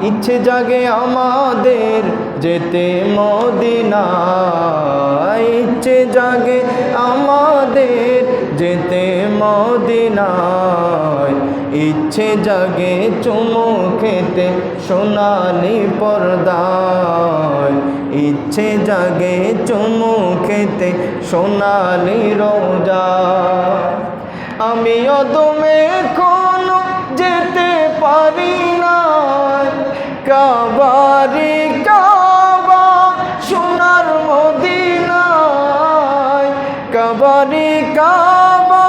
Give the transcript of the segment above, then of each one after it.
ইচ্ছে জাগে আমাদের যেতে মদিনায়, ইচ্ছে জাগে আমাদের যেতে মদিনায়, ইচ্ছে জাগে চুমু খেতে সোনালি পর্দায়, ইচ্ছে জাগে চুমু খেতে সোনালি রোজায়। আমি অদমে কোনো যেতে পারি না, কাবারি কাবা সোনার মদিনায়, কাবারি কাবা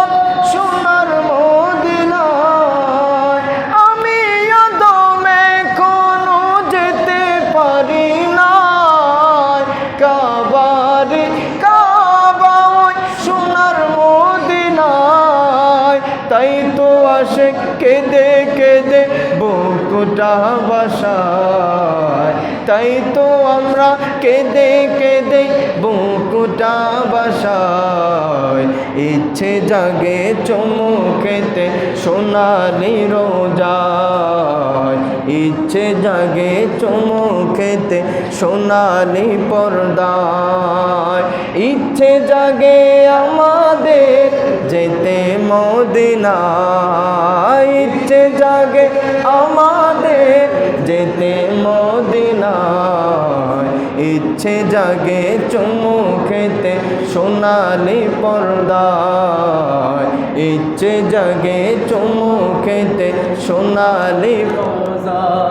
সোনার মদিনায়। আমি অদমে কোনো যেতে পারি না, কাবারি কাবা সোনার মদিনায়। তাই তো আসে কেঁদে কেঁদে বুকটা বাসায়, তাই তো আমরা কেঁদে কেঁদে বুকটা বাসায়। ইচ্ছে জাগে চুমু খেতে সোনালি রোজায়, ইচ্ছে জাগে চুমু খেতে সোনালি পর্দায়, ইচ্ছে জাগে আমাদের যেতে মদিনায়, ইচ্ছে জাগে আমাদের যেতে মদিনায়, ইচ্ছে জাগে চুমু খেতে সোনালি পর্দায়, ইচ্ছে জাগে চুমু খেতে সোনালি পর্দায়।